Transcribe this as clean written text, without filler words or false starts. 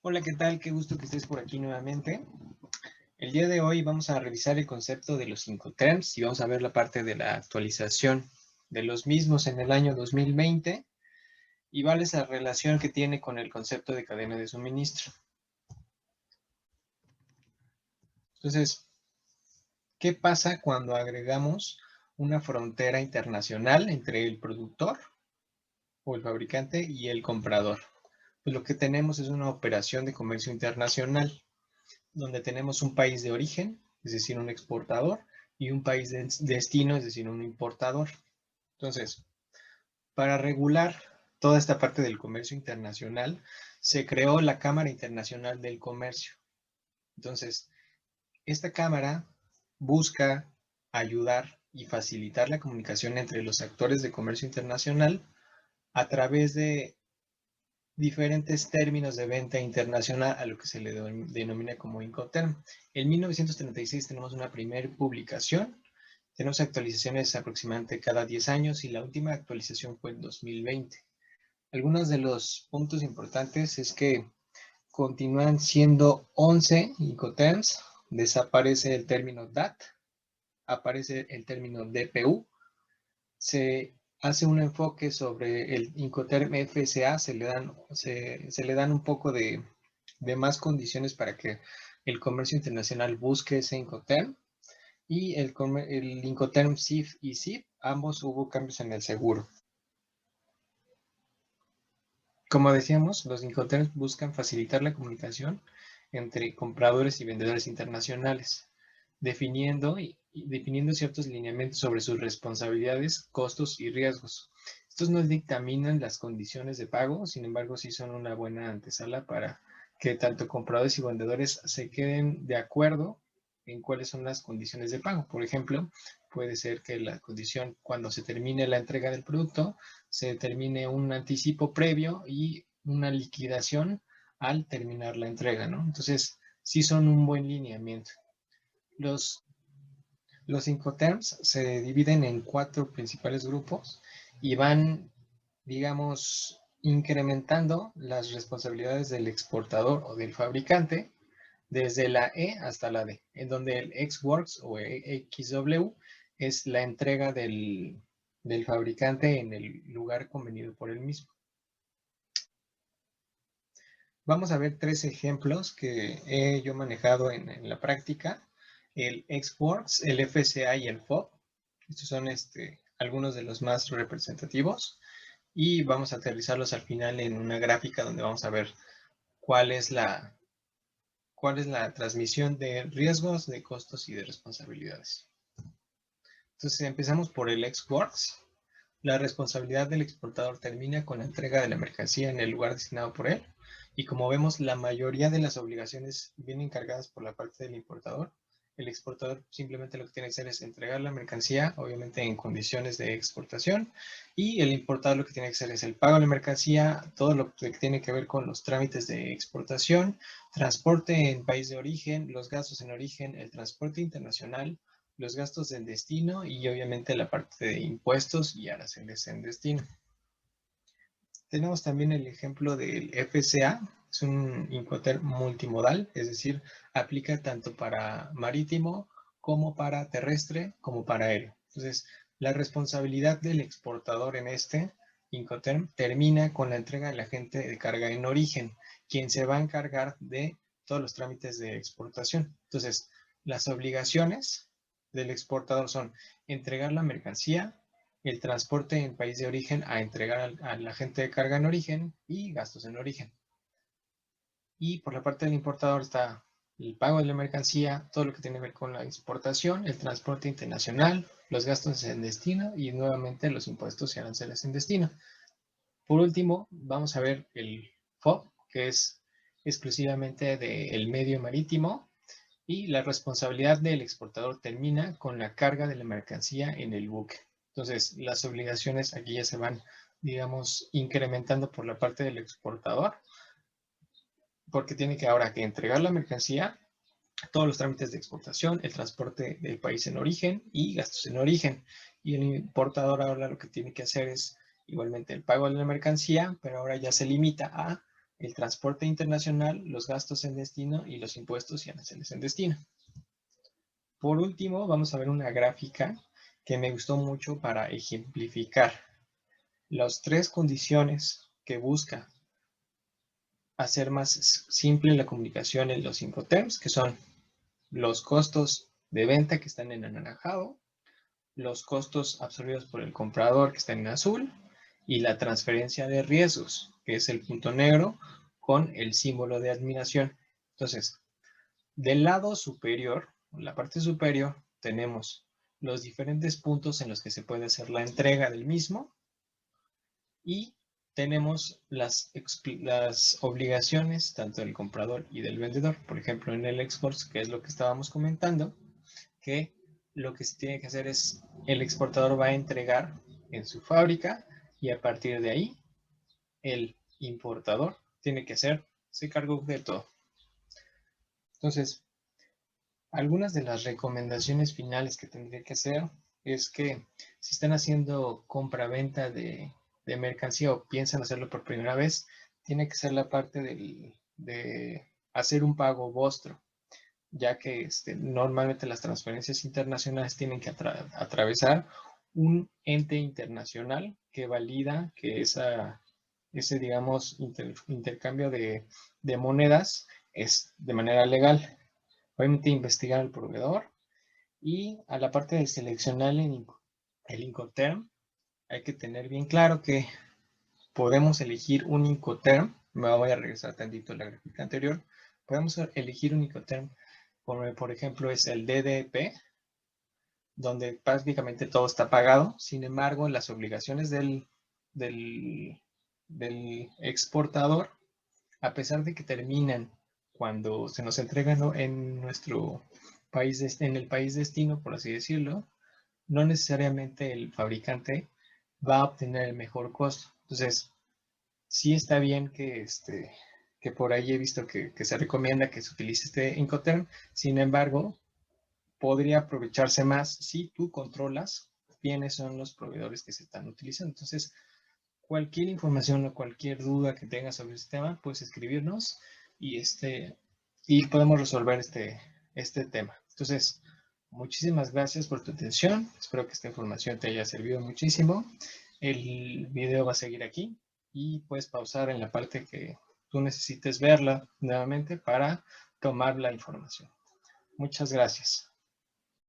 Hola, ¿qué tal? Qué gusto que estés por aquí nuevamente. El día de hoy vamos a revisar el concepto de los Incoterms y vamos a ver la parte de la actualización de los mismos en el año 2020 y vale esa relación que tiene con el concepto de cadena de suministro. Entonces, ¿qué pasa cuando agregamos una frontera internacional entre el productor o el fabricante y el comprador? Pues lo que tenemos es una operación de comercio internacional, donde tenemos un país de origen, es decir, un exportador, y un país de destino, es decir, un importador. Entonces, para regular toda esta parte del comercio internacional, se creó la Cámara Internacional del Comercio. Entonces, esta cámara busca ayudar y facilitar la comunicación entre los actores de comercio internacional a través de diferentes términos de venta internacional a lo que se le denomina como Incoterm. En 1936 tenemos una primera publicación, tenemos actualizaciones aproximadamente cada 10 años y la última actualización fue en 2020. Algunos de los puntos importantes es que continúan siendo 11 Incoterms, desaparece el término DAT, aparece el término DPU, se hace un enfoque sobre el Incoterm FSA, se le dan un poco de más condiciones para que el comercio internacional busque ese Incoterm, y el Incoterm CIF y CIP, ambos hubo cambios en el seguro. Como decíamos, los Incoterms buscan facilitar la comunicación entre compradores y vendedores internacionales, definiendo ciertos lineamientos sobre sus responsabilidades, costos y riesgos. Estos no dictaminan las condiciones de pago, sin embargo, sí son una buena antesala para que tanto compradores y vendedores se queden de acuerdo en cuáles son las condiciones de pago. Por ejemplo, puede ser que la condición, cuando se termine la entrega del producto, se determine un anticipo previo y una liquidación al terminar la entrega, ¿no? Entonces, sí son un buen lineamiento. Los, los Incoterms se dividen en 4 principales grupos y van, digamos, incrementando las responsabilidades del exportador o del fabricante desde la E hasta la D, en donde el X-Works o XW es la entrega del fabricante en el lugar convenido por él mismo. Vamos a ver 3 ejemplos que he yo manejado en la práctica: el Xworks, el FCA y el FOB. Estos son algunos de los más representativos y vamos a aterrizarlos al final en una gráfica donde vamos a ver cuál es la, cuál es la transmisión de riesgos, de costos y de responsabilidades. Entonces empezamos por el Xworks. La responsabilidad del exportador termina con la entrega de la mercancía en el lugar designado por él, y como vemos, la mayoría de las obligaciones vienen cargadas por la parte del importador. El exportador simplemente lo que tiene que hacer es entregar la mercancía, obviamente en condiciones de exportación, y el importador lo que tiene que hacer es el pago de la mercancía, todo lo que tiene que ver con los trámites de exportación, transporte en país de origen, los gastos en origen, el transporte internacional, los gastos del destino y obviamente la parte de impuestos y aranceles en destino. Tenemos también el ejemplo del FCA, es un Incoterm multimodal, es decir, aplica tanto para marítimo como para terrestre como para aéreo. Entonces, la responsabilidad del exportador en este Incoterm termina con la entrega del agente de carga en origen, quien se va a encargar de todos los trámites de exportación. Entonces, las obligaciones del exportador son entregar la mercancía, el transporte en país de origen a entregar al agente de carga en origen y gastos en origen. Y por la parte del importador está el pago de la mercancía, todo lo que tiene que ver con la exportación, el transporte internacional, los gastos en destino y nuevamente los impuestos y aranceles en destino. Por último, vamos a ver el FOB, que es exclusivamente del medio marítimo, y la responsabilidad del exportador termina con la carga de la mercancía en el buque. Entonces, las obligaciones aquí ya se van, digamos, incrementando por la parte del exportador, porque tiene que ahora que entregar la mercancía, todos los trámites de exportación, el transporte del país en origen y gastos en origen. Y el importador ahora lo que tiene que hacer es igualmente el pago de la mercancía, pero ahora ya se limita a el transporte internacional, los gastos en destino y los impuestos y aranceles en destino. Por último, vamos a ver una gráfica que me gustó mucho para ejemplificar las tres condiciones que busca hacer más simple la comunicación en los Incoterms, que son los costos de venta, que están en anaranjado, los costos absorbidos por el comprador, que están en azul, y la transferencia de riesgos, que es el punto negro con el símbolo de admiración. Entonces, del lado superior, en la parte superior, tenemos los diferentes puntos en los que se puede hacer la entrega del mismo y tenemos las obligaciones tanto del comprador y del vendedor. Por ejemplo, en el export, que es lo que estábamos comentando, que lo que se tiene que hacer es el exportador va a entregar en su fábrica y a partir de ahí el importador tiene que hacerse cargo de todo. Entonces, algunas de las recomendaciones finales que tendría que hacer es que si están haciendo compra-venta de mercancía o piensan hacerlo por primera vez, tiene que ser la parte de hacer un pago vostro, ya que normalmente las transferencias internacionales tienen que atravesar un ente internacional que valida que ese, digamos, intercambio de monedas es de manera legal. Obviamente investigar al proveedor y a la parte de seleccionar el Incoterm, hay que tener bien claro que podemos elegir un Incoterm. Me voy a regresar tantito a la gráfica anterior. Podemos elegir un Incoterm, por ejemplo, es el DDP, donde prácticamente todo está pagado. Sin embargo, las obligaciones del exportador, a pesar de que terminan cuando se nos entrega en nuestro país, en el país destino, por así decirlo, no necesariamente el fabricante va a obtener el mejor costo. Entonces, sí está bien que por ahí he visto que se recomienda que se utilice este Incoterm. Sin embargo, podría aprovecharse más si tú controlas quiénes son los proveedores que se están utilizando. Entonces, cualquier información o cualquier duda que tengas sobre este tema, puedes escribirnos y podemos resolver este tema. Entonces, muchísimas gracias por tu atención. Espero que esta información te haya servido muchísimo. El video va a seguir aquí y puedes pausar en la parte que tú necesites verla nuevamente para tomar la información. Muchas gracias.